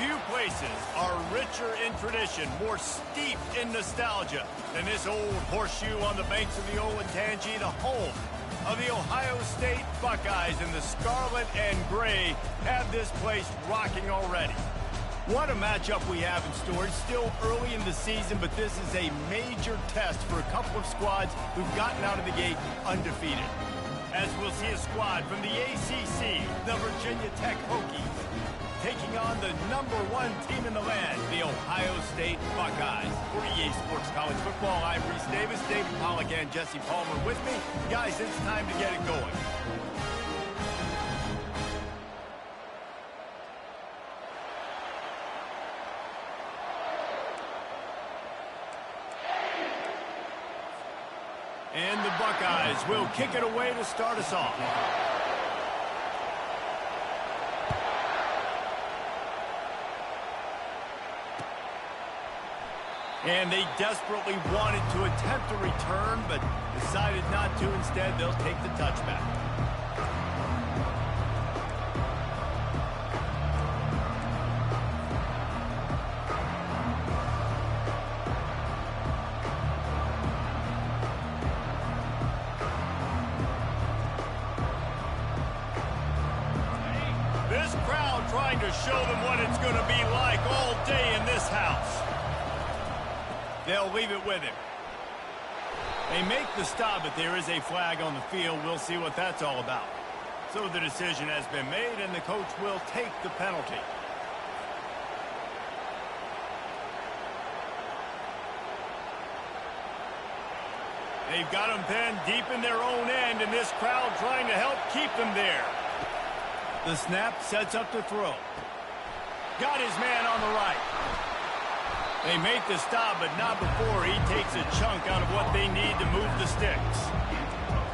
Few places are richer in tradition, more steeped in nostalgia than this old horseshoe on the banks of the Olentangy, the home of the Ohio State Buckeyes. And the scarlet and gray have this place rocking already. What a matchup we have in store. It's still early in the season, but this is a major test for a couple of squads who've gotten out of the gate undefeated. As we'll see a squad from the ACC, the Virginia Tech Hokies, taking on the #1 team in the land, the Ohio State Buckeyes. For EA Sports College Football, I'm Reese Davis, David Pollack, and Jesse Palmer with me. Guys, it's time to get it going. And the Buckeyes will kick it away to start us off. And they desperately wanted to attempt a return, but decided not to. Instead, they'll take the touchback. This crowd trying to show them what it's going to be like all day in this house. They'll leave it with him. They make the stop, but there is a flag on the field. We'll see what that's all about. So the decision has been made, and the coach will take the penalty. They've got them pinned deep in their own end, and this crowd trying to help keep them there. The snap sets up the throw. Got his man on the right. They make the stop, but not before he takes a chunk out of what they need to move the sticks.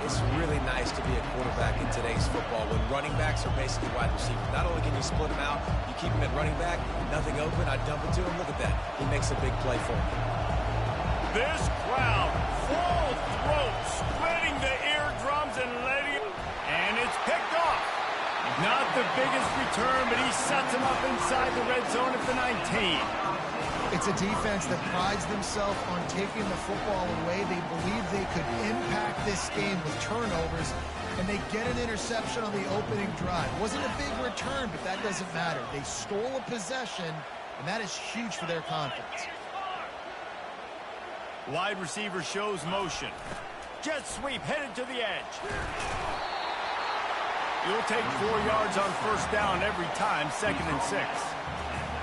It's really nice to be a quarterback in today's football when running backs are basically wide receivers. Not only can you split them out, you keep them at running back, nothing open, I dump it to him. Look at that. He makes a big play for me. This crowd, full throat, splitting the eardrums and letting it, and it's picked off. Not the biggest return, but he sets him up inside the red zone at the 19. It's a defense that prides themselves on taking the football away. They believe they could impact this game with turnovers, and they get an interception on the opening drive. It wasn't a big return, but that doesn't matter. They stole a possession, and that is huge for their confidence. Wide receiver shows motion. Jet sweep headed to the edge. You'll take 4 yards on first down every time, 2nd and 6.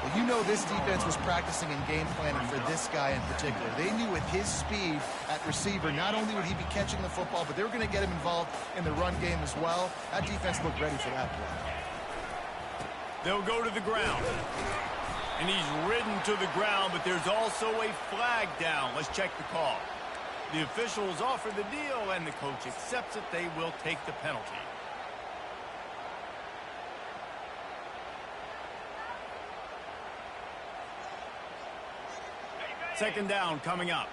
Well, you know this defense was practicing and game planning for this guy in particular. They knew with his speed at receiver, not only would he be catching the football, but they were going to get him involved in the run game as well. That defense looked ready for that play. They'll go to the ground. And he's ridden to the ground, but there's also a flag down. Let's check the call. The officials offer the deal, and the coach accepts it. They will take the penalty. Second down coming up.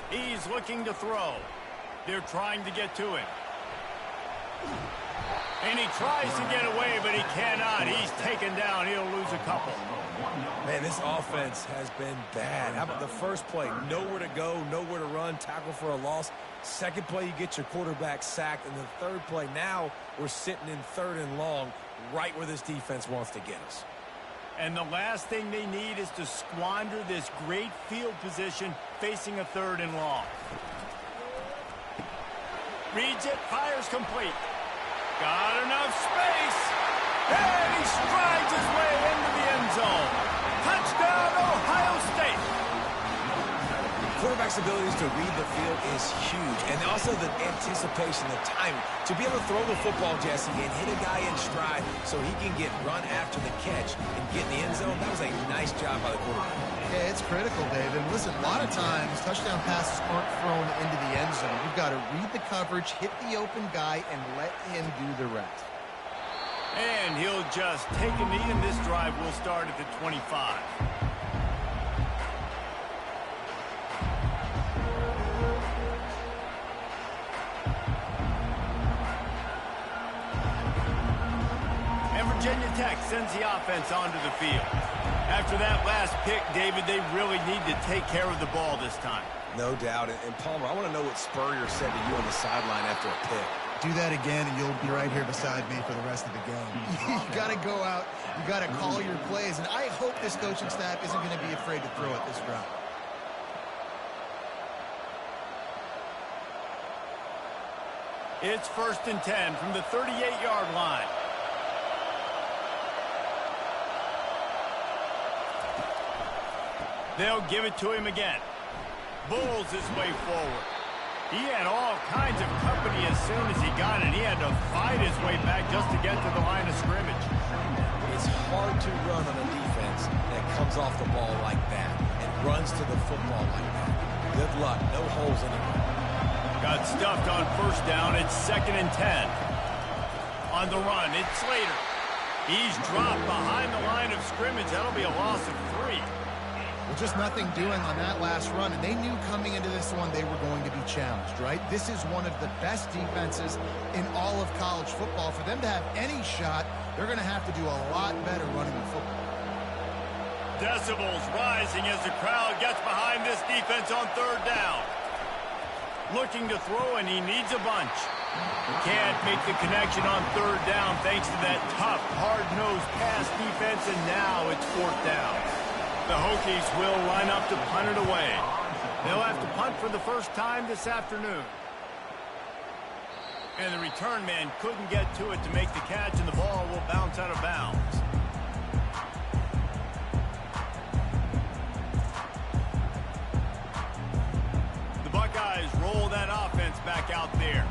He's looking to throw. They're trying to get to him. And he tries to get away, but he cannot. He's taken down. He'll lose a couple. Man, this offense has been bad. How about the first play? Nowhere to go, nowhere to run, tackle for a loss. Second play, you get your quarterback sacked. And the third play, now we're sitting in 3rd and long, right where this defense wants to get us. And the last thing they need is to squander this great field position facing a 3rd and long. Reads it, fires complete. Got enough space. And he strides his way into the end zone. Touchdown, Ohio State. Quarterback's abilities to read the field is huge. And also the anticipation, the timing. To be able to throw the football, Jesse, and hit a guy in stride so he can get run after the catch and get in the end zone, that was a nice job by the quarterback. Yeah, it's critical, Dave. And listen, a lot of times touchdown passes aren't thrown into the end zone. You've got to read the coverage, hit the open guy, and let him do the rest. And he'll just take a knee, and this drive will start at the 25. sends the offense onto the field. After that last pick, David, they really need to take care of the ball this time. No doubt. And Palmer, I want to know what Spurrier said to you on the sideline after a pick. Do that again, and you'll be right here beside me for the rest of the game. You got to go out. You got to call your plays, and I hope this coaching staff isn't going to be afraid to throw it this route. It's 1st and 10 from the 38-yard line. They'll give it to him again. Bulls his way forward. He had all kinds of company as soon as he got it. He had to fight his way back just to get to the line of scrimmage. It's hard to run on a defense that comes off the ball like that and runs to the football like that. Good luck. No holes anywhere. Got stuffed on 1st down. It's 2nd and 10. On the run, it's Slater. He's dropped behind the line of scrimmage. That'll be a loss of 3. Well, just nothing doing on that last run, and they knew coming into this one they were going to be challenged, right? This is one of the best defenses in all of college football. For them to have any shot, they're going to have to do a lot better running the football. Decibels rising as the crowd gets behind this defense on 3rd down. Looking to throw, and he needs a bunch. Can't make the connection on 3rd down thanks to that tough, hard-nosed pass defense, and now it's 4th down. The Hokies will line up to punt it away. They'll have to punt for the first time this afternoon. And the return man couldn't get to it to make the catch, and the ball will bounce out of bounds. The Buckeyes roll that offense back out there.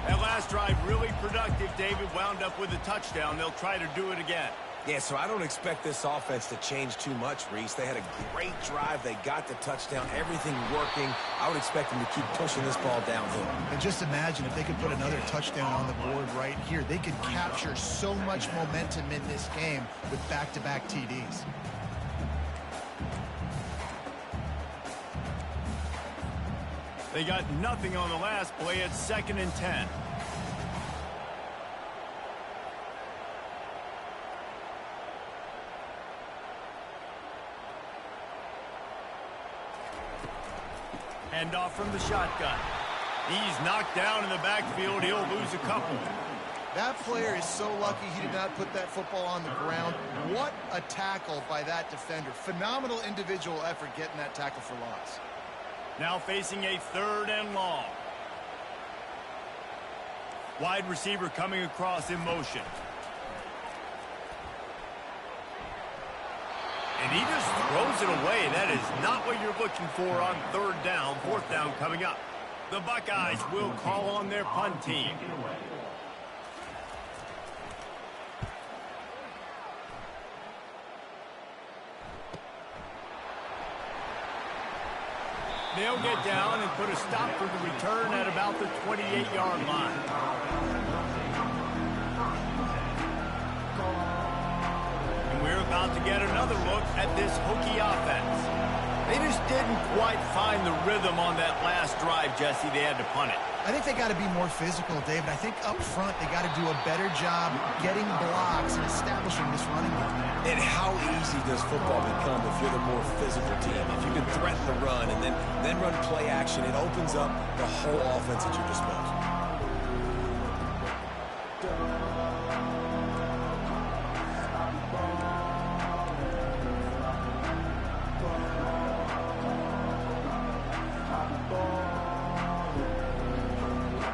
That last drive really productive. David wound up with a touchdown. They'll try to do it again. Yeah, so I don't expect this offense to change too much, Reese. They had a great drive. They got the touchdown. Everything working. I would expect them to keep pushing this ball downhill. And just imagine if they could put another touchdown on the board right here. They could capture so much momentum in this game with back-to-back TDs. They got nothing on the last play. It's 2nd and 10. Hand off from the shotgun. He's knocked down in the backfield. He'll lose a couple. That player is so lucky he did not put that football on the ground. What a tackle by that defender. Phenomenal individual effort getting that tackle for loss. Now facing a 3rd and long. Wide receiver coming across in motion. And he just throws it away. That is not what you're looking for on 3rd down. 4th down coming up. The Buckeyes will call on their punt team. They'll get down and put a stop for the return at about the 28-yard line. And we're about to get another look at this Hokie offense. They just didn't quite find the rhythm on that last drive, Jesse. They had to punt it. I think they got to be more physical, David. I think up front they got to do a better job getting blocks and establishing this running game. And how easy does football become if you're the more physical team? If you can threaten the run and then run play action, it opens up the whole offense at your disposal.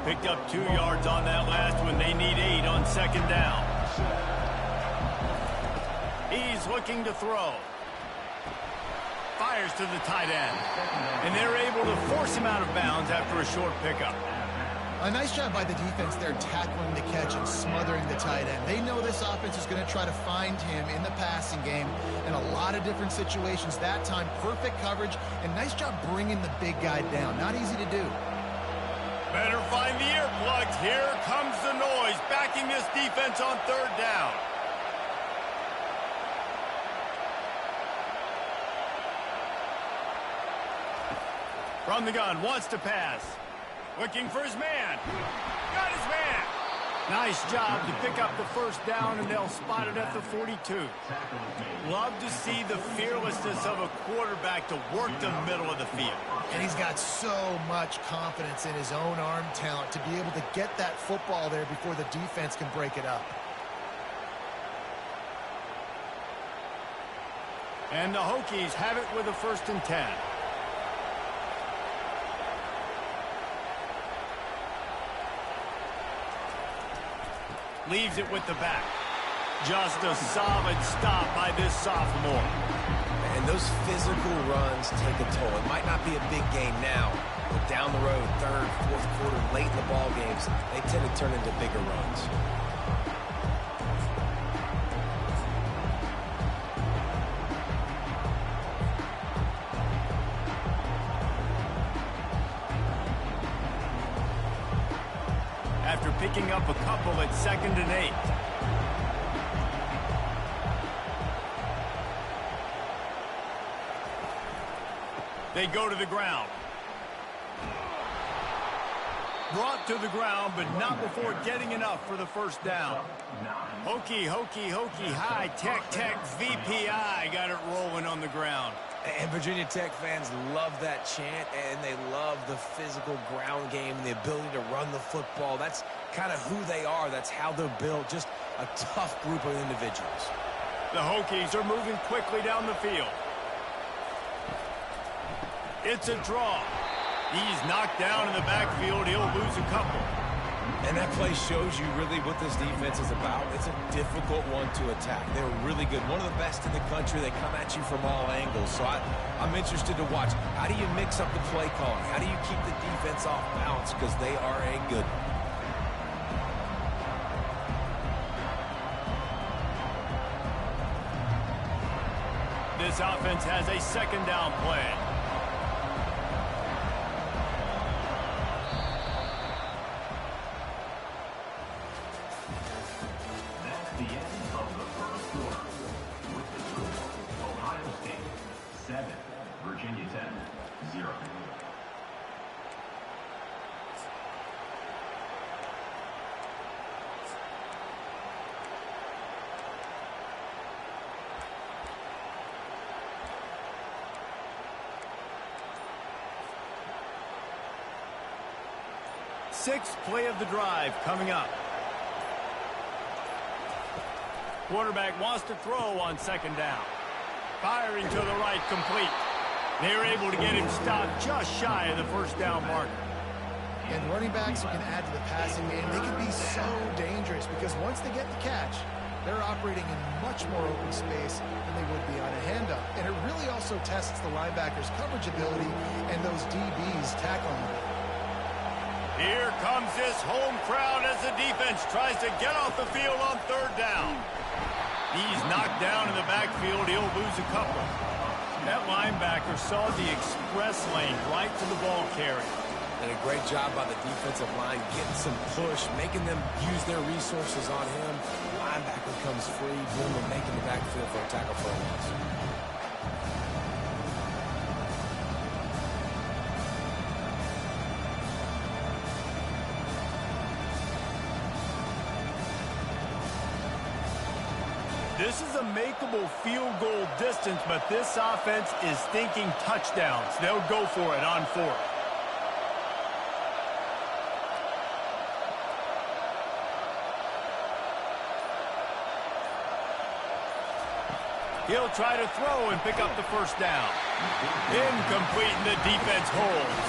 Picked up 2 yards on that last one. They need 8 on 2nd down. He's looking to throw. Fires to the tight end. And they're able to force him out of bounds after a short pickup. A nice job by the defense there tackling the catch and smothering the tight end. They know this offense is going to try to find him in the passing game in a lot of different situations. That time, perfect coverage, and nice job bringing the big guy down. Not easy to do. Better find the earplugs. Here comes the noise, backing this defense on 3rd down. From the gun, wants to pass. Looking for his man. Got his man. Nice job to pick up the first down, and they'll spot it at the 42. Love to see the fearlessness of a quarterback to work the middle of the field. And he's got so much confidence in his own arm talent to be able to get that football there before the defense can break it up. And the Hokies have it with a 1st and 10. Leaves it with the back. Just a solid stop by this sophomore. And those physical runs take a toll. It might not be a big game now, but down the road, 3rd, 4th quarter, late in the ball games, they tend to turn into bigger runs. After picking up a couple at 2nd and 8. They go to the ground. Brought to the ground, but not before getting enough for the 1st down. Hokie, high, tech, VPI got it rolling on the ground. And Virginia Tech fans love that chant, and they love the physical ground game and the ability to run the football. That's kind of who they are. That's how they're built. Just a tough group of individuals. The Hokies are moving quickly down the field. It's a draw. He's knocked down in the backfield. He'll lose a couple. And that play shows you really what this defense is about. It's a difficult one to attack. They're really good. One of the best in the country. They come at you from all angles. So I'm interested to watch. How do you mix up the play calling? How do you keep the defense off balance? Because they are a good one. This offense has a 2nd down play. Virginia Tech, 0. Sixth play of the drive coming up. Quarterback wants to throw on 2nd down. Firing to the right, complete. They were able to get him stopped just shy of the 1st down marker. And running backs who can add to the passing game, they can be so dangerous because once they get the catch, they're operating in much more open space than they would be on a handoff. And it really also tests the linebackers' coverage ability and those DBs' tackling ability. Here comes this home crowd as the defense tries to get off the field on 3rd down. He's knocked down in the backfield. He'll lose a couple. That linebacker saw the express lane right to the ball carrier. And a great job by the defensive line, getting some push, making them use their resources on him. Linebacker comes free, boom, and making the backfield for a tackle for a loss. This is a makeable field goal distance, but this offense is thinking touchdowns. They'll go for it on 4th. He'll try to throw and pick up the 1st down. Incomplete, and the defense holds.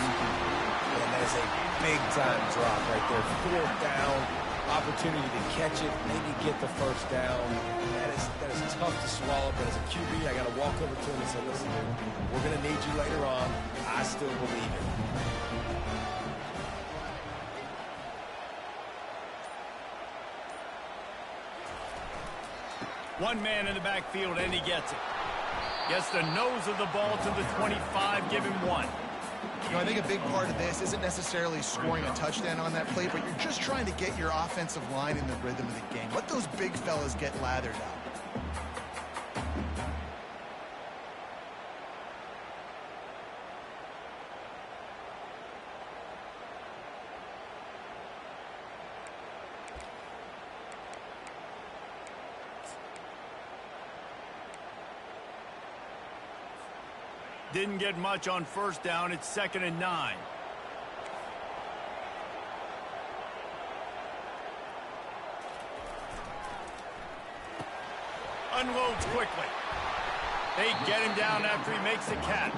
And that is a big-time drop right there. 4th down. Opportunity to catch it, maybe get the 1st down. That is tough to swallow, but as a QB, I got to walk over to him and say, listen, dude, we're going to need you later on. I still believe it. One man in the backfield, and he gets it. Gets the nose of the ball to the 25, give him 1. You know, I think a big part of this isn't necessarily scoring a touchdown on that play, but you're just trying to get your offensive line in the rhythm of the game. Let those big fellas get lathered up. Didn't get much on first down. It's 2nd and 9. Unloads quickly. They get him down after he makes the catch.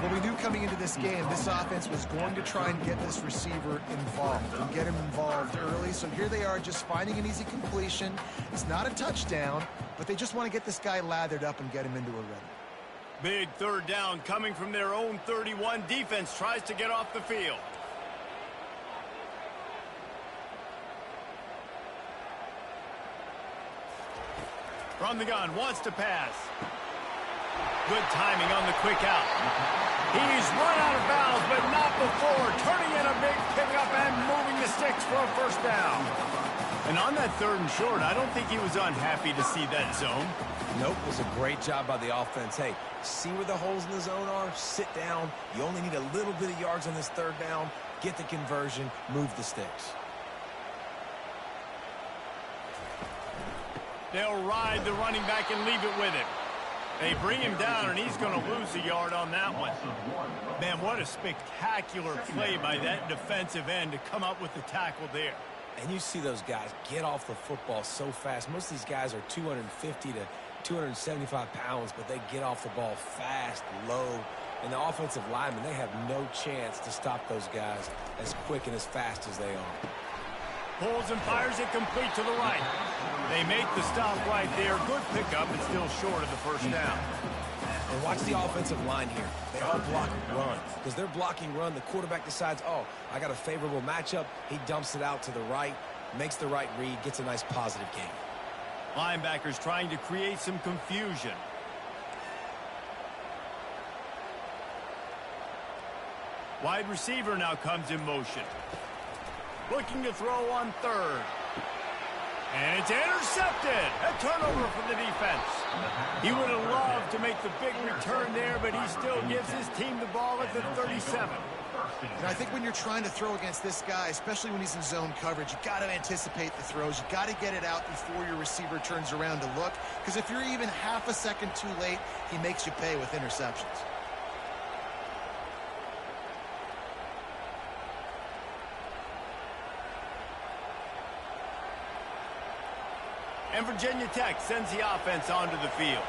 Well, we knew coming into this game, this offense was going to try and get this receiver involved and get him involved early. So here they are just finding an easy completion. It's not a touchdown, but they just want to get this guy lathered up and get him into a rhythm. Big 3rd down coming from their own 31. Defense tries to get off the field. From the gun, wants to pass. Good timing on the quick out. He's run out of bounds, but not before. Turning in a big pickup and moving the sticks for a first down. And on that 3rd and short, I don't think he was unhappy to see that zone. Nope, it was a great job by the offense. Hey, see where the holes in the zone are? Sit down. You only need a little bit of yards on this 3rd down. Get the conversion, move the sticks. They'll ride the running back and leave it with him. They bring him down, and he's going to lose a yard on that one. Man, what a spectacular play by that defensive end to come up with the tackle there. And you see those guys get off the football so fast. Most of these guys are 250 to 275 pounds, but they get off the ball fast, low. And the offensive linemen, they have no chance to stop those guys as quick and as fast as they are. Pulls and fires it complete to the right. They make the stop right there. Good pickup, and still short of the first down. And watch the offensive line here. They all block run. Because they're blocking run, the quarterback decides, oh, I got a favorable matchup. He dumps it out to the right, makes the right read, gets a nice positive gain. Linebackers trying to create some confusion. Wide receiver now comes in motion. Looking to throw on 3rd. And it's intercepted. A turnover for the defense. He would have loved to make the big return there, but he still gives his team the ball at the 37. And I think when you're trying to throw against this guy, especially when he's in zone coverage, you got to anticipate the throws. You got to get it out before your receiver turns around to look. Because if you're even half a second too late, he makes you pay with interceptions. And Virginia Tech sends the offense onto the field.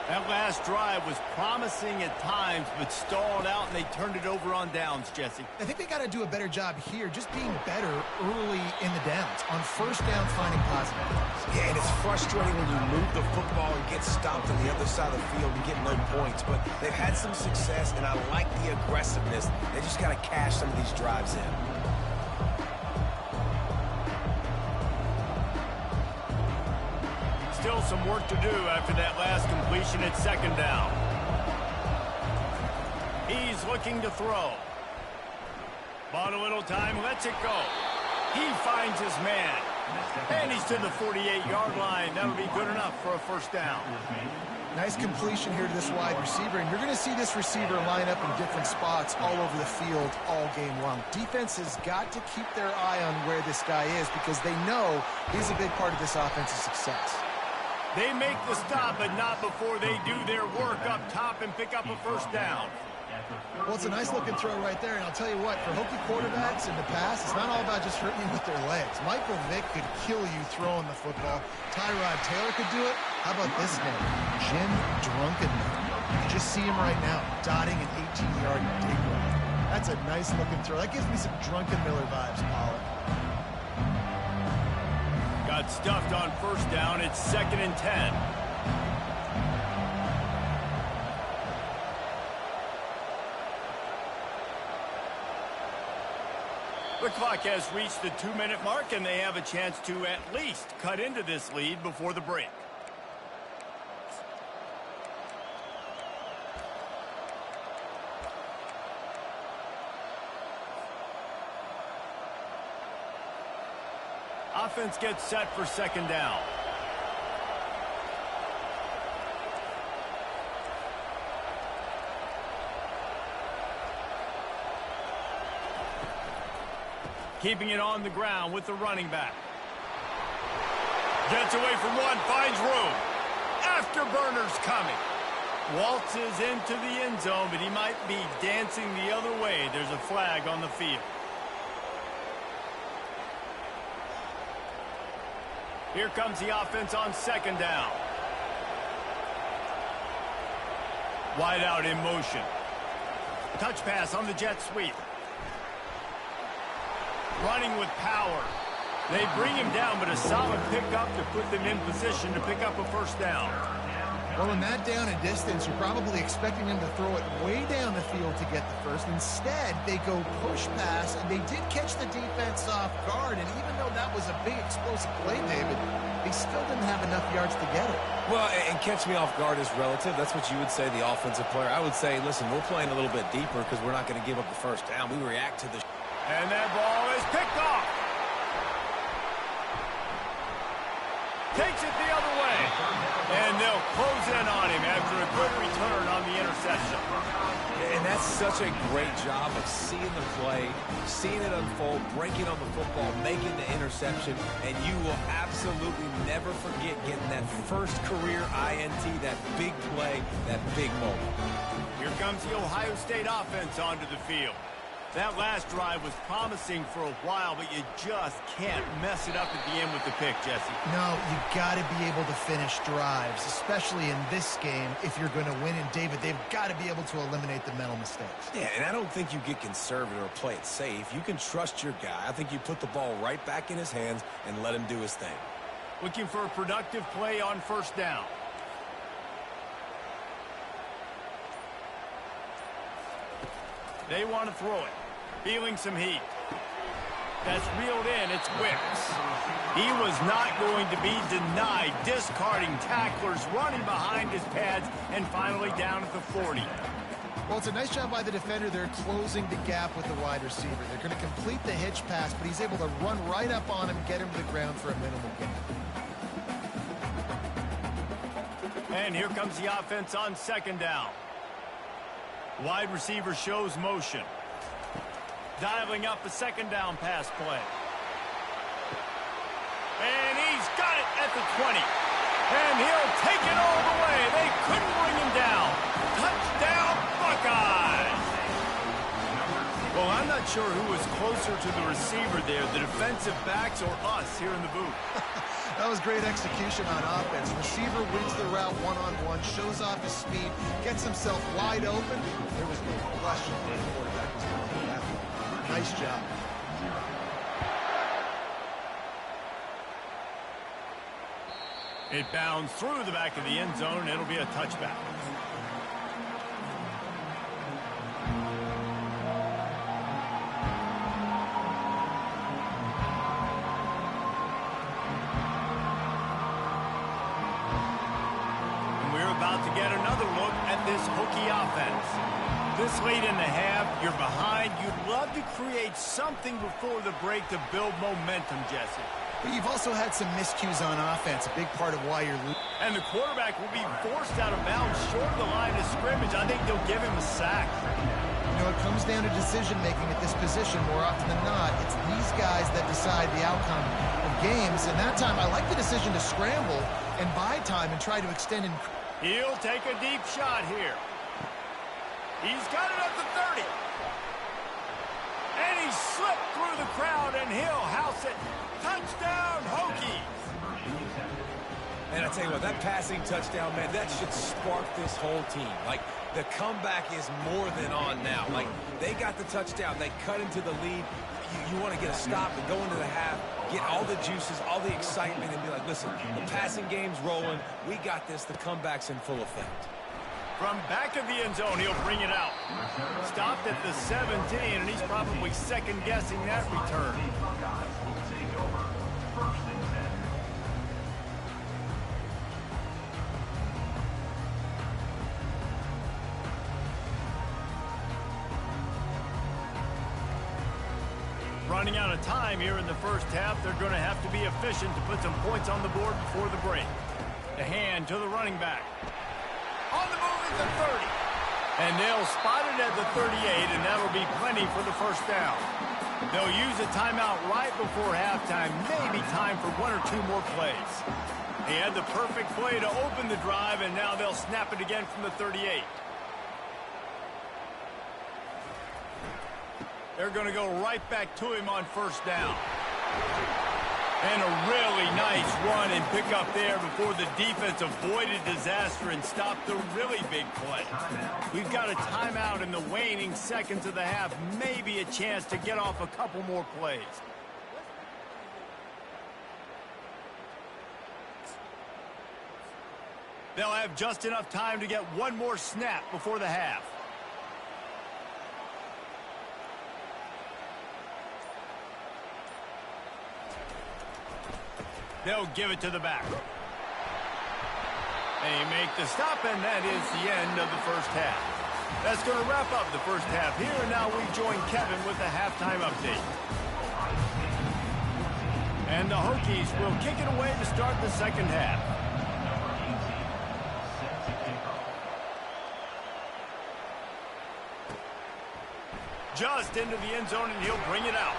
That last drive was promising at times, but stalled out, and they turned it over on downs, Jesse. I think they got to do a better job here, just being better early in the downs. On first down, finding positive plays. Yeah, and it's frustrating when you move the football and get stopped on the other side of the field and get no points. But they've had some success, and I like the aggressiveness. They just got to cash some of these drives in. Still some work to do after that last completion at 2nd down. He's looking to throw. Bought a little time, lets it go. He finds his man. And he's to the 48-yard line. That'll be good enough for a first down. Nice completion here to this wide receiver, and you're going to see this receiver line up in different spots all over the field all game long. Defense has got to keep their eye on where this guy is because they know he's a big part of this offense's success. They make the stop, but not before they do their work up top and pick up a first down. Well, it's a nice-looking throw right there, and I'll tell you what, for Hokie quarterbacks in the past, it's not all about just hurting you with their legs. Michael Vick could kill you throwing the football. Tyrod Taylor could do it. How about this name? Jim Drunkenmiller. You can just see him right now, dotting an 18-yard dig run. That's a nice-looking throw. That gives me some Drunkenmiller vibes, Pollard. Got stuffed on first down. It's 2nd and 10. The clock has reached the 2-minute mark, and they have a chance to at least cut into this lead before the break. Offense gets set for 2nd down. Keeping it on the ground with the running back. Gets away from one, finds room. Afterburners coming. Waltzes into the end zone, but he might be dancing the other way. There's a flag on the field. Here comes the offense on second down. Wide out in motion. Touch pass on the jet sweep. Running with power. They bring him down, but a solid pickup to put them in position to pick up a first down. Well, in that down and distance, you're probably expecting them to throw it way down the field to get the first. Instead, they go push pass, and they did catch the defense off guard. And even though that was a big explosive play, David, they still didn't have enough yards to get it. Well, and catch me off guard is relative. That's what you would say, the offensive player. I would say, listen, we're playing a little bit deeper because we're not going to give up the first down. We react to the... And that ball is picked off. Takes it the other way. And they'll close in on him after a good return on the interception. And that's such a great job of seeing the play, seeing it unfold, breaking on the football, making the interception, and you will absolutely never forget getting that first career INT, that big play, that big moment. Here comes the Ohio State offense onto the field. That last drive was promising for a while, but you just can't mess it up at the end with the pick, Jesse. No, you got to be able to finish drives, especially in this game if you're going to win. And, David, they've got to be able to eliminate the mental mistakes. Yeah, and I don't think you get conservative or play it safe. You can trust your guy. I think you put the ball right back in his hands and let him do his thing. Looking for a productive play on first down. They want to throw it. Feeling some heat. That's reeled in. It's Wicks. He was not going to be denied. Discarding tacklers, running behind his pads, and finally down at the 40. Well, it's a nice job by the defender. They're closing the gap with the wide receiver. They're going to complete the hitch pass, but he's able to run right up on him, get him to the ground for a minimal gain. And here comes the offense on second down. Wide receiver shows motion. Dialing up a second down pass play. And he's got it at the 20. And he'll take it all the way. They couldn't bring him down. Touchdown, Buckeyes! Well, I'm not sure who was closer to the receiver there, the defensive backs or us here in the booth. That was great execution on offense. Receiver wins the route one-on-one, shows off his speed, gets himself wide open. There was no question that the quarterback was going to do that. Nice job. It bounds through the back of the end zone. It'll be a touchback. And we're about to get another look at this Hokie offense. This late in the half, you're behind. You'd love to create something before the break to build momentum, Jesse. But you've also had some miscues on offense, a big part of why you're losing. And the quarterback will be forced out of bounds short of the line of scrimmage. I think they'll give him a sack. You know, it comes down to decision-making at this position more often than not. It's these guys that decide the outcome of games. And that time, I like the decision to scramble and buy time and try to extend. He'll take a deep shot here. He's got it at the 30. And he slipped through the crowd, and he'll house it. Touchdown, Hokies. And I tell you what, that passing touchdown, man, that should spark this whole team. Like, the comeback is more than on now. Like, they got the touchdown. They cut into the lead. You want to get a stop and go into the half, get all the juices, all the excitement, and be like, listen, the passing game's rolling. We got this. The comeback's in full effect. From back of the end zone, he'll bring it out. Stopped at the 17, and he's probably second-guessing that return. Running out of time here in the first half, they're going to have to be efficient to put some points on the board before the break. The hand to the running back. On the move at the 30. And they'll spot it at the 38, and that'll be plenty for the first down. They'll use a timeout right before halftime, maybe time for one or two more plays. He had the perfect play to open the drive, and now they'll snap it again from the 38. They're going to go right back to him on first down. And a really nice run and pick up there before the defense avoided disaster and stopped the really big play. We've got a timeout in the waning seconds of the half. Maybe a chance to get off a couple more plays. They'll have just enough time to get one more snap before the half. They'll give it to the back. They make the stop, and that is the end of the first half. That's going to wrap up the first half here, and now we join Kevin with the halftime update. And the Hokies will kick it away to start the second half. Just into the end zone, and he'll bring it out.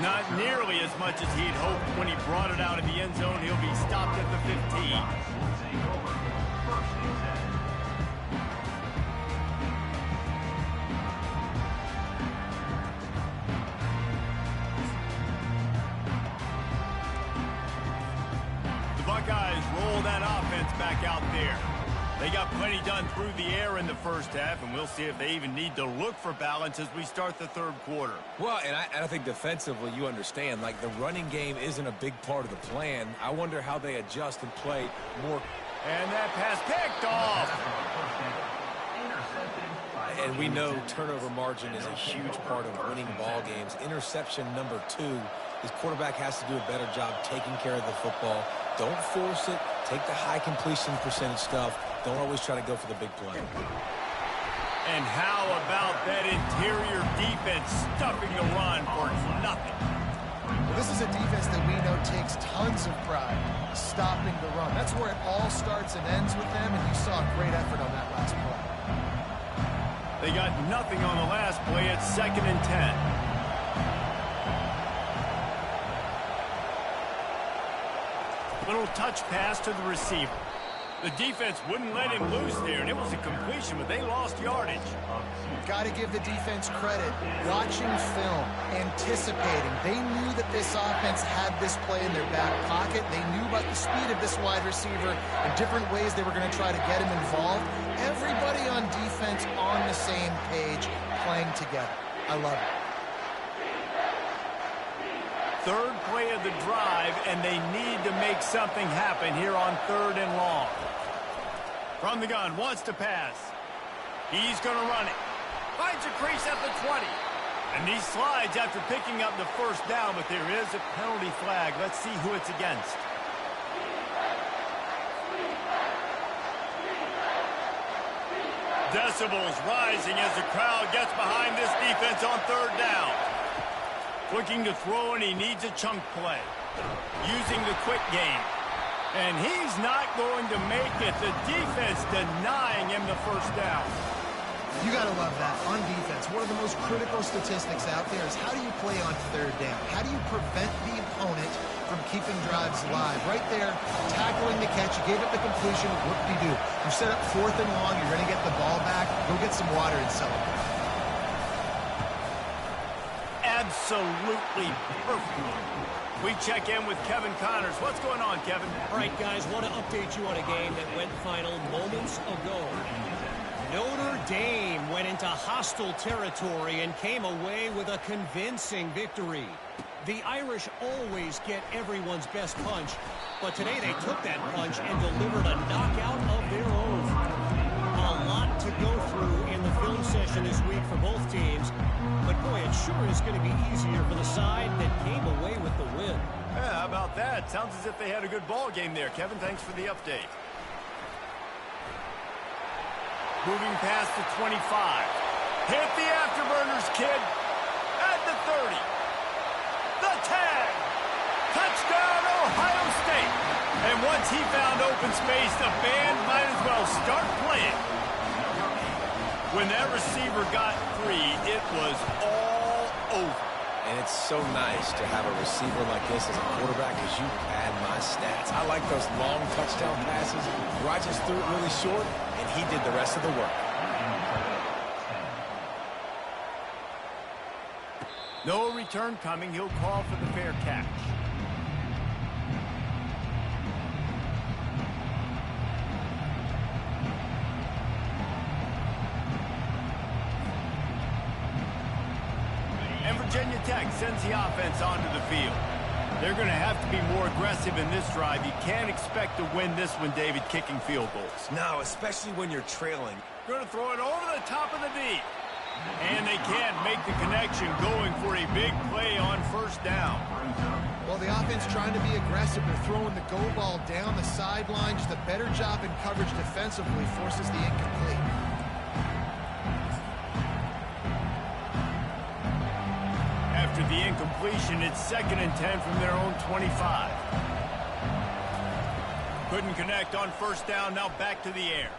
Not nearly as much as he'd hoped when he brought it out of the end zone. He'll be stopped at the 15. The Buckeyes roll that offense back out there. They got plenty done through the air in the first half, and we'll see if they even need to look for balance as we start the third quarter. Well, and I think defensively, you understand, like the running game isn't a big part of the plan. I wonder how they adjust and play more. And that pass picked off. And we know turnover margin is a huge part of winning ball games. Interception number 2. His quarterback has to do a better job taking care of the football. Don't force it. Take the high completion percentage stuff. Don't always try to go for the big play. And how about that interior defense stuffing the run for nothing? Well, this is a defense that we know takes tons of pride stopping the run. That's where it all starts and ends with them, and you saw a great effort on that last play. They got nothing on the last play. It's 2nd and 10. Little touch pass to the receiver. The defense wouldn't let him loose there, and it was a completion, but they lost yardage. Got to give the defense credit. Watching film, anticipating. They knew that this offense had this play in their back pocket. They knew about the speed of this wide receiver and different ways they were going to try to get him involved. Everybody on defense on the same page, playing together. I love it. Third play of the drive, and they need to make something happen here on 3rd and long. From the gun, wants to pass. He's going to run it. Finds a crease at the 20. And he slides after picking up the first down, but there is a penalty flag. Let's see who it's against. Decibels rising as the crowd gets behind this defense on 3rd down. Looking to throw, and he needs a chunk play. Using the quick game. And he's not going to make it. The defense denying him the first down. You got to love that on defense. One of the most critical statistics out there is how do you play on 3rd down? How do you prevent the opponent from keeping drives live? Right there, tackling the catch. You gave up the completion. Whoop-de-doo. You set up 4th and long. You're going to get the ball back. Go get some water and celebrate. Absolutely perfect. We check in with Kevin Connors. What's going on, Kevin? All right, guys, want to update you on a game that went final moments ago. Notre Dame went into hostile territory and came away with a convincing victory. The Irish always get everyone's best punch, but today they took that punch and delivered a knockout of their own. A lot to go through in the film session this week for both teams, but boy, it sure is going to be easier for the side that came away with the win. Yeah, how about that? Sounds as if they had a good ball game there. Kevin, thanks for the update. Moving past the 25. Hit the afterburners, kid. At the 30. The tag. Touchdown, Ohio State. And once he found open space, the band might as well start playing. When that receiver got free, it was all over. And it's so nice to have a receiver like this as a quarterback because you add my stats. I like those long touchdown passes where I just threw it really short, and he did the rest of the work. No return coming. He'll call for the fair catch. And Virginia Tech sends the offense onto the field. They're going to have to be more aggressive in this drive. You can't expect to win this one, David, kicking field goals. No, especially when you're trailing. Going to throw it over the top of the D. And they can't make the connection, going for a big play on first down. Well, the offense trying to be aggressive. They're throwing the go ball down the sideline. Just a better job in coverage defensively forces the incomplete. After the incompletion, it's 2nd and 10 from their own 25. Couldn't connect on first down. Now back to the air.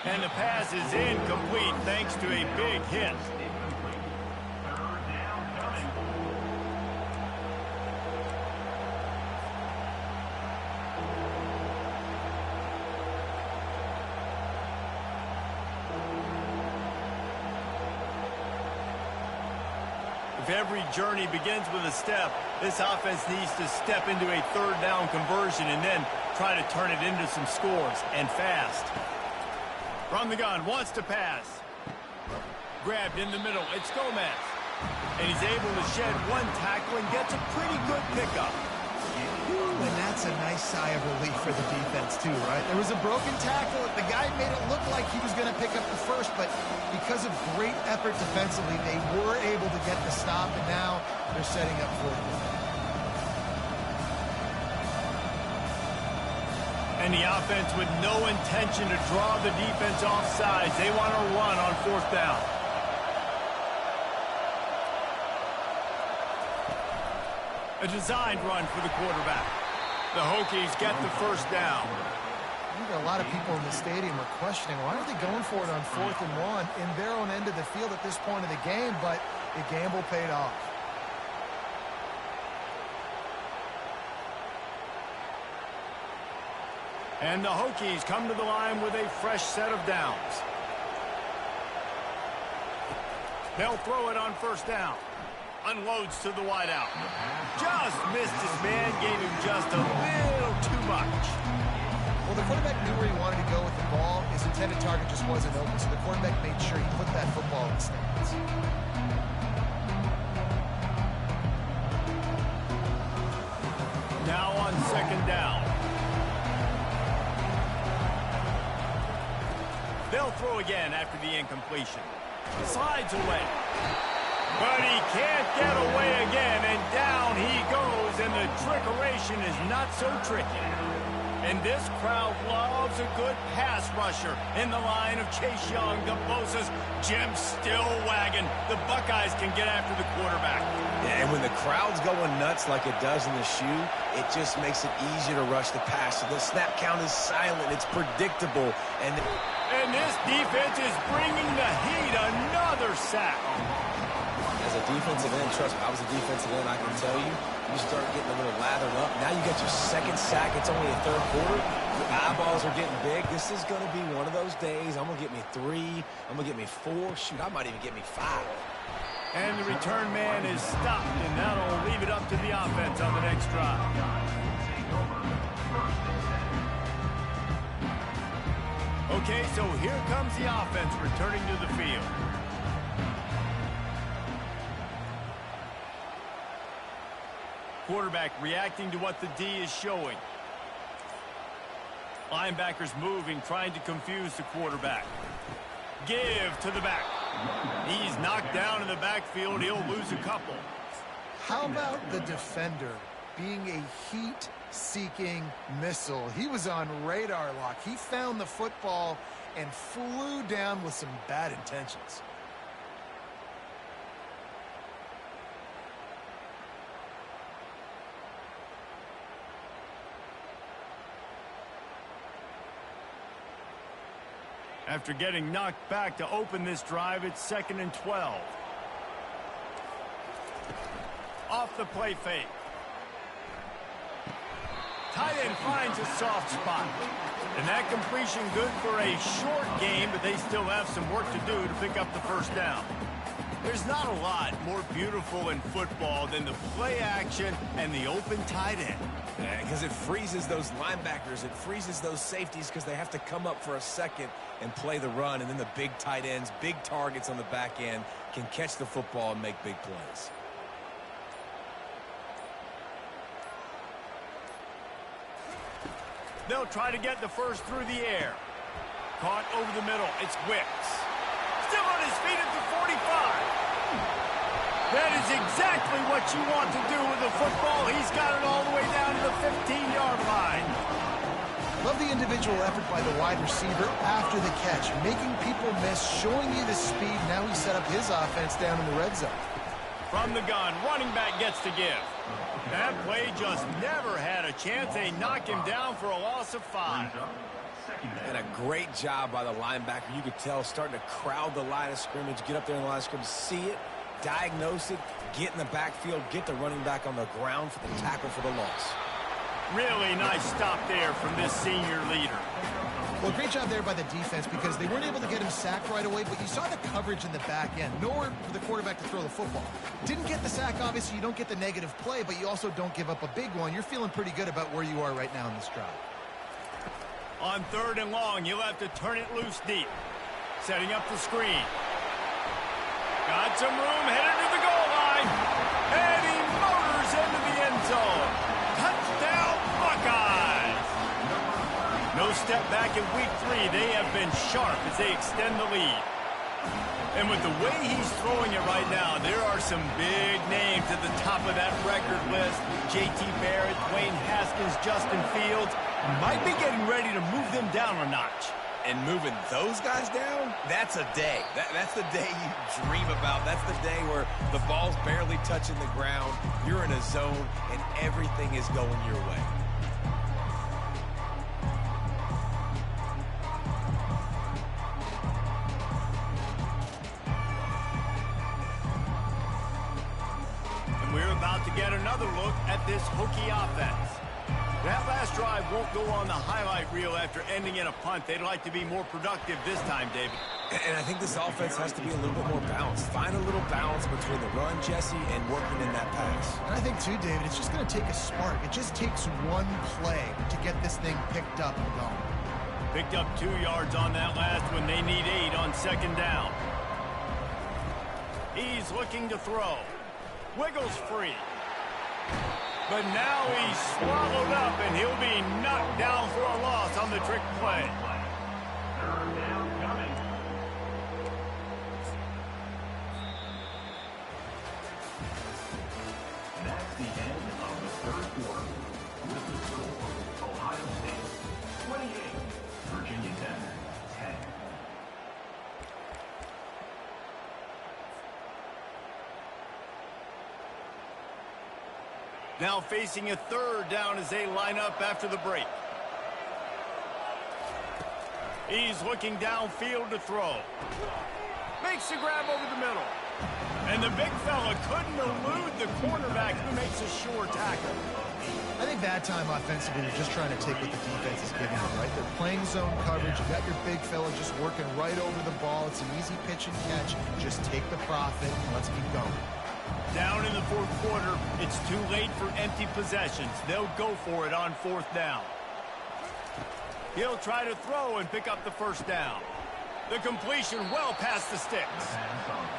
And the pass is incomplete thanks to a big hit. If every journey begins with a step, this offense needs to step into a 3rd down conversion and then try to turn it into some scores, and fast. From the gun, wants to pass. Grabbed in the middle, it's Gomez. And he's able to shed one tackle and gets a pretty good pickup. And that's a nice sigh of relief for the defense, too, right? There was a broken tackle. The guy made it look like he was going to pick up the first, but because of great effort defensively, they were able to get the stop, and now they're setting up for it. And the offense with no intention to draw the defense off sides. They want to run on 4th down. A designed run for the quarterback. The Hokies get the first down. I think a lot of people in the stadium are questioning, why are they going for it on 4th and 1 in their own end of the field at this point of the game, but the gamble paid off. And the Hokies come to the line with a fresh set of downs. They'll throw it on first down. Unloads to the wideout. Just missed his man, gave him just a little too much. Well, the quarterback knew where he wanted to go with the ball. His intended target just wasn't open, so the quarterback made sure he put that football in the stands. Now on 2nd down. They'll throw again after the incompletion. Slides away. But he can't get away again, and down he goes, and the trickeration is not so tricky. And this crowd loves a good pass rusher in the line of Chase Young, the Bosa's, Jim still wagging. The Buckeyes can get after the quarterback. Yeah, and when the crowd's going nuts like it does in the shoe, it just makes it easier to rush the pass. So the snap count is silent. It's predictable. And this defense is bringing the heat. Another sack. As a defensive end, trust me, I was a defensive end, I can tell you, you start getting a little lathered up. Now you got your 2nd sack. It's only a 3rd quarter. Your eyeballs are getting big. This is going to be one of those days. I'm going to get me 3. I'm going to get me 4. Shoot, I might even get me 5. And the return man is stopped, and that'll leave it up to the offense on the next drive. Okay, so here comes the offense returning to the field. Quarterback reacting to what the D is showing. Linebackers moving, trying to confuse the quarterback. Give to the back. He's knocked down in the backfield. He'll lose a couple. How about the defender being a heat-seeking missile? He was on radar lock. He found the football and flew down with some bad intentions. After getting knocked back to open this drive, it's 2nd and 12. off the play fake. Tight end finds a soft spot. And that completion good for a short game, but they still have some work to do to pick up the first down. There's not a lot more beautiful in football than the play action and the open tight end. Because it freezes those linebackers. It freezes those safeties because they have to come up for a second and play the run. And then the big tight ends, big targets on the back end can catch the football and make big plays. They'll try to get the first through the air. Caught over the middle. It's Wicks. Still on his feet at the 45. That is exactly what you want to do with the football. He's got it all the way down to the 15-yard line. Love the individual effort by the wide receiver after the catch, making people miss, showing you the speed. Now he set up his offense down in the red zone. From the gun, running back gets to give. That play just never had a chance. They knock him down for a loss of 5. And a great job by the linebacker. You could tell starting to crowd the line of scrimmage, get up there in the line of scrimmage, see it, diagnose it, get in the backfield, get the running back on the ground for the tackle for the loss. Really nice stop there from this senior leader. Well, great job there by the defense because they weren't able to get him sacked right away, but you saw the coverage in the back end. Nowhere for the quarterback to throw the football. Didn't get the sack, obviously. You don't get the negative play, but you also don't give up a big one. You're feeling pretty good about where you are right now in this drive. On 3rd and long, you'll have to turn it loose deep. Setting up the screen. Got some room, headed to the goal line. And he motors into the end zone. Touchdown, Buckeyes! No step back in week 3. They have been sharp as they extend the lead. And with the way he's throwing it right now, there are some big names at the top of that record list. J.T. Barrett, Dwayne Haskins, Justin Fields might be getting ready to move them down a notch. And moving those guys down, that's a day. That's the day you dream about. That's the day where the ball's barely touching the ground, you're in a zone, and everything is going your way. And we're about to get another look at this Hokie offense. That last drive won't go on the highlight reel after ending in a punt. They'd like to be more productive this time, David. And I think this offense has to be a little bit more balanced. Find a little balance between the run, Jesse, and working in that pass. And I think, too, David, it's just going to take a spark. It just takes one play to get this thing picked up and going. Picked up 2 yards on that last one. They need 8 on 2nd down. He's looking to throw. Wiggles free. But now he's swallowed up, and he'll be knocked down for a loss on the trick play. 3rd down coming. That's the end of the 3rd quarter. With the score, Ohio State 28, Virginia Tech 10. Now facing a 3rd down as they line up after the break. He's looking downfield to throw. Makes the grab over the middle. And the big fella couldn't elude the cornerback who makes a sure tackle. I think that time offensively, they're just trying to take what the defense is giving them, right? They're playing zone coverage. You got your big fella just working right over the ball. It's an easy pitch and catch. Just take the profit and let's keep going. Down in the 4th quarter, it's too late for empty possessions. They'll go for it on 4th down. He'll try to throw and pick up the first down. The completion well past the sticks.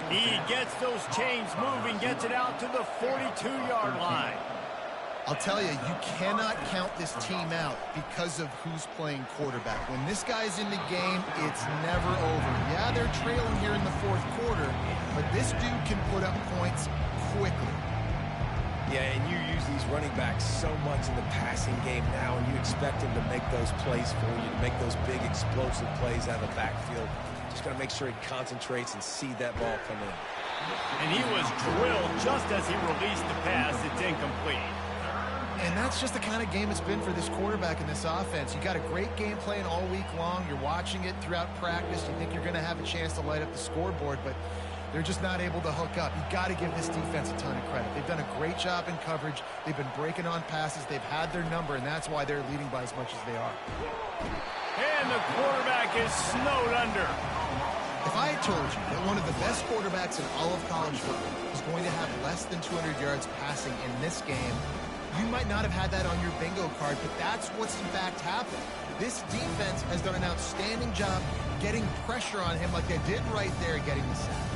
He gets those chains moving, gets it out to the 42-yard line. I'll tell you, you cannot count this team out because of who's playing quarterback. When this guy's in the game, it's never over. Yeah, they're trailing here in the 4th quarter, but this dude can put up points quickly. Yeah, and you use these running backs so much in the passing game now, and you expect them to make those plays for you, to make those big explosive plays out of the backfield. Just got to make sure he concentrates and see that ball come in. And he was drilled just as he released the pass. It's incomplete. And that's just the kind of game it's been for this quarterback in this offense. You got a great game plan all week long. You're watching it throughout practice. You think you're going to have a chance to light up the scoreboard, but They're just not able to hook up. You got to give this defense a ton of credit. They've done a great job in coverage. They've been breaking on passes. They've had their number, and that's why they're leading by as much as they are. And the quarterback is snowed under. If I had told you that one of the best quarterbacks in all of college football was going to have less than 200 yards passing in this game, you might not have had that on your bingo card, but that's what's in fact happened. This defense has done an outstanding job getting pressure on him like they did right there, getting the sack.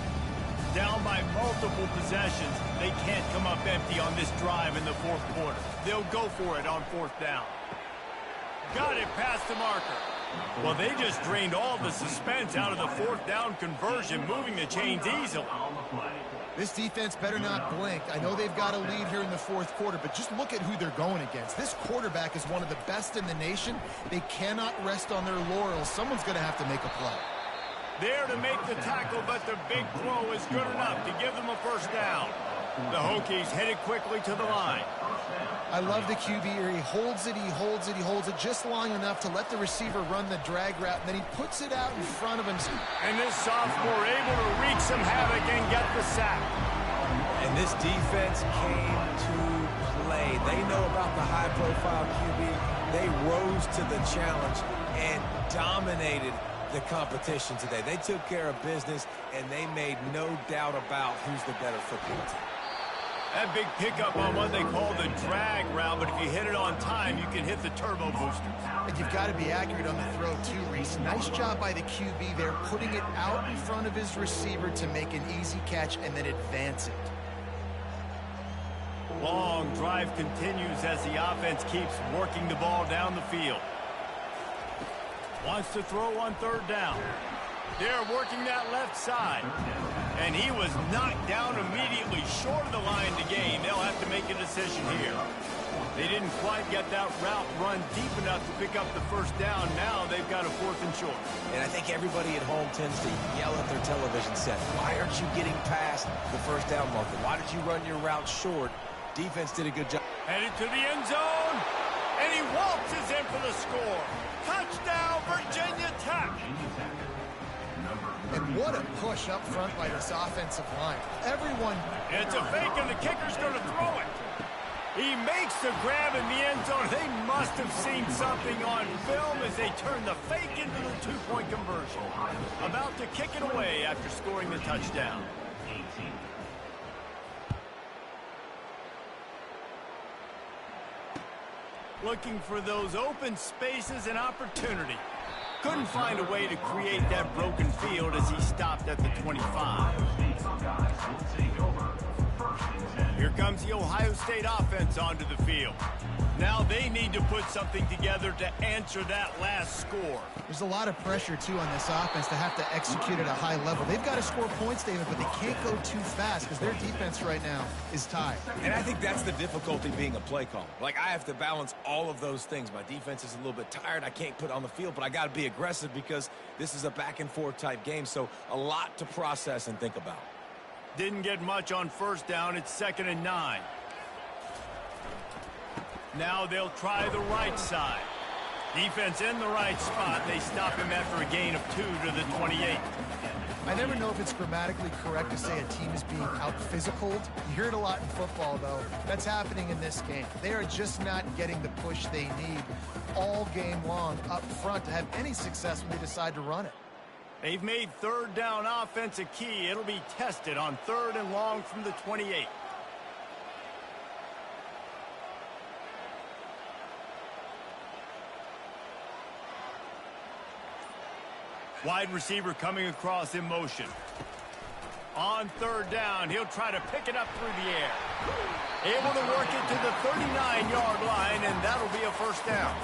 Down by multiple possessions, they can't come up empty on this drive in the fourth quarter. They'll go for it on fourth down. Got it past the marker. Well, they just drained all the suspense out of the fourth down conversion, moving the chains easily. This defense better not blink. I know they've got a lead here in the fourth quarter, but just look at who they're going against. This quarterback is one of the best in the nation. They cannot rest on their laurels. Someone's going to have to make a play. There to make the tackle, but the big throw is good enough to give them a first down. The Hokies headed quickly to the line. I love the QB here. He holds it, he holds it, he holds it just long enough to let the receiver run the drag route, and then he puts it out in front of him. And this sophomore able to wreak some havoc and get the sack. And this defense came to play. They know about the high-profile QB. They rose to the challenge and dominated the competition today. They took care of business, and they made no doubt about who's the better football team. That big pickup on what they call the drag route, but if you hit it on time, you can hit the turbo boosters. And you've got to be accurate on the throw too, Reese. Nice job by the QB there, putting it out in front of his receiver to make an easy catch and then advance it. Long drive continues as the offense keeps working the ball down the field. Wants to throw on third down. They're working that left side. And he was knocked down immediately short of the line to gain. They'll have to make a decision here. They didn't quite get that route run deep enough to pick up the first down. Now they've got a fourth and short. And I think everybody at home tends to yell at their television set. Why aren't you getting past the first down marker? Why did you run your route short? Defense did a good job. Headed to the end zone. And he waltzes in for the score. Touchdown, Virginia Tech. And what a push up front by this offensive line. Everyone. It's a fake, and the kicker's going to throw it. He makes the grab in the end zone. They must have seen something on film as they turn the fake into the two-point conversion. About to kick it away after scoring the touchdown. Looking for those open spaces and opportunity. Couldn't find a way to create that broken field as he stopped at the 25. Here comes the Ohio State offense onto the field. Now they need to put something together to answer that last score. There's a lot of pressure, too, on this offense to have to execute at a high level. They've got to score points, David, but they can't go too fast because their defense right now is tied. And I think that's the difficulty being a play caller. Like, I have to balance all of those things. My defense is a little bit tired. I can't put on the field, but I got to be aggressive because this is a back-and-forth type game, so a lot to process and think about. Didn't get much on first down. It's 2nd and 9. Now they'll try the right side. Defense in the right spot. They stop him after a gain of 2 to the 28. I never know if it's grammatically correct to say a team is being out-physicaled. You hear it a lot in football, though. That's happening in this game. They are just not getting the push they need all game long up front to have any success when they decide to run it. They've made third down offense a key. It'll be tested on 3rd and long from the 28. Wide receiver coming across in motion. On 3rd down, he'll try to pick it up through the air. Able to work it to the 39-yard line, and that'll be a first down.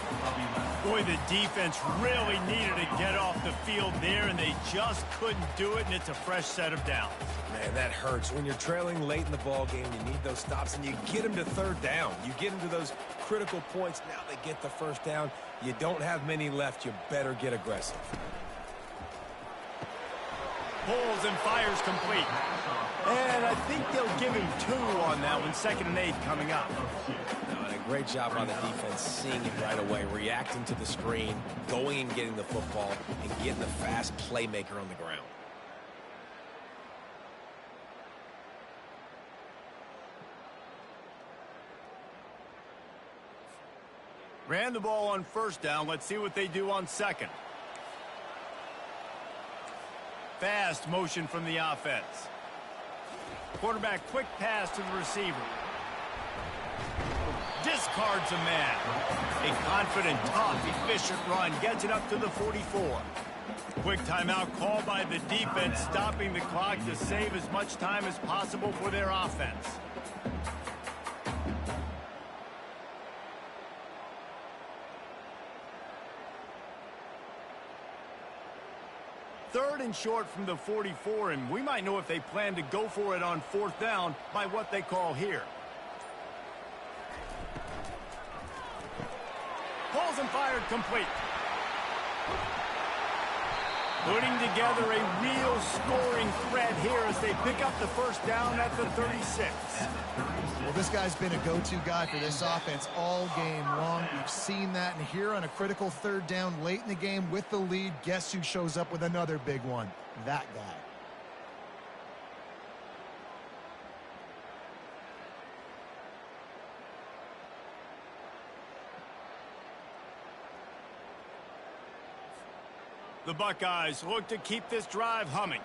Boy, the defense really needed to get off the field there, and they just couldn't do it, and it's a fresh set of downs. Man, that hurts. When you're trailing late in the ball game, you need those stops, and you get them to 3rd down. You get them to those critical points. Now they get the first down. You don't have many left. You better get aggressive. Pulls and fires complete. And I think they'll give him 2 on that one. 2nd and 8 coming up. And a great job by the defense seeing it right away, reacting to the screen, going and getting the football, and getting the fast playmaker on the ground. Ran the ball on first down. Let's see what they do on second. Fast motion from the offense. Quarterback quick pass to the receiver. Discards a man. A confident, tough, efficient run gets it up to the 44. Quick timeout called by the defense, stopping the clock to save as much time as possible for their offense. Third and short from the 44, and we might know if they plan to go for it on fourth down by what they call here. Pulls and fired complete. Putting together a real scoring threat here as they pick up the first down at the 36. Well, this guy's been a go-to guy for this offense all game long. We've seen that, and here on a critical third down late in the game with the lead, guess who shows up with another big one? That guy. The Buckeyes look to keep this drive humming.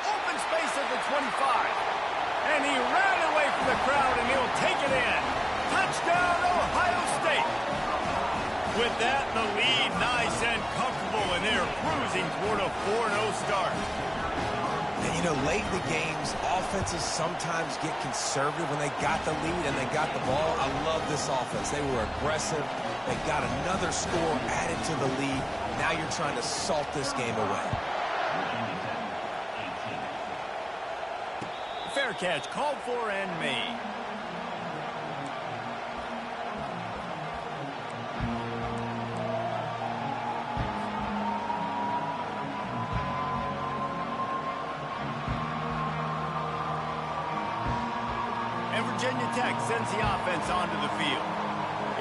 Open space at the 25. And he ran away from the crowd, and he'll take it in. Touchdown, Ohio State. With that, the lead nice and comfortable, and they're cruising toward a 4-0 start. And, you know, late in the games, offenses sometimes get conservative when they got the lead and they got the ball. I love this offense. They were aggressive. They got another score added to the lead. Now you're trying to salt this game away. Fair catch called for and made. Virginia Tech sends the offense onto the field.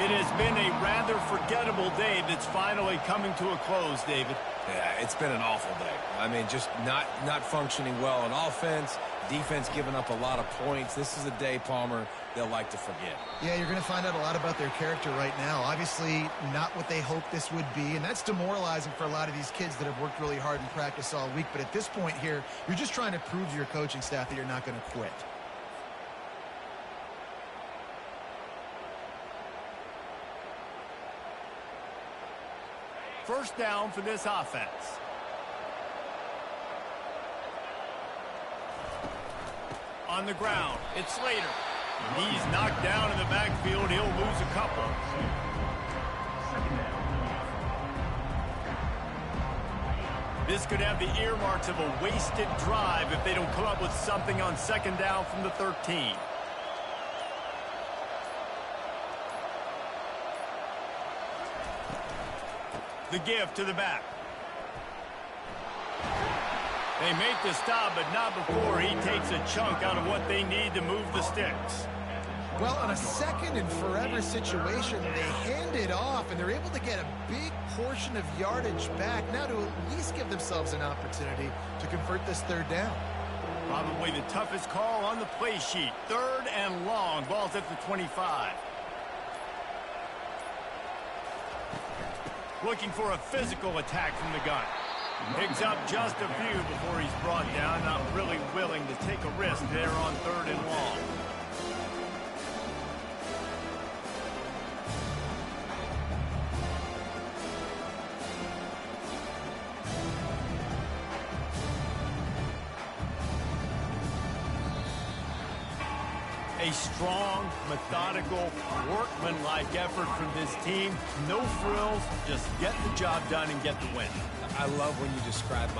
It has been a rather forgettable day that's finally coming to a close, David. Yeah, it's been an awful day. I mean, just not functioning well on offense, defense giving up a lot of points. This is a day, Palmer, they'll like to forget. Yeah, you're going to find out a lot about their character right now. Obviously, not what they hoped this would be, and that's demoralizing for a lot of these kids that have worked really hard in practice all week. But at this point here, you're just trying to prove to your coaching staff that you're not going to quit. First down for this offense. On the ground, it's Slater. He's knocked down in the backfield. He'll lose a couple. This could have the earmarks of a wasted drive if they don't come up with something on second down from the 13. The give to the back. They make the stop, but not before he takes a chunk out of what they need to move the sticks. Well, on a second and forever situation, they hand it off, and they're able to get a big portion of yardage back now to at least give themselves an opportunity to convert this third down. Probably the toughest call on the play sheet. Third and long. Ball's at the 25. Looking for a physical attack from the gun. Picks up just a few before he's brought down. Not really willing to take a risk there on third and long. A strong, methodical, workmanlike effort from this team. No frills, just get the job done and get the win. I love when you describe my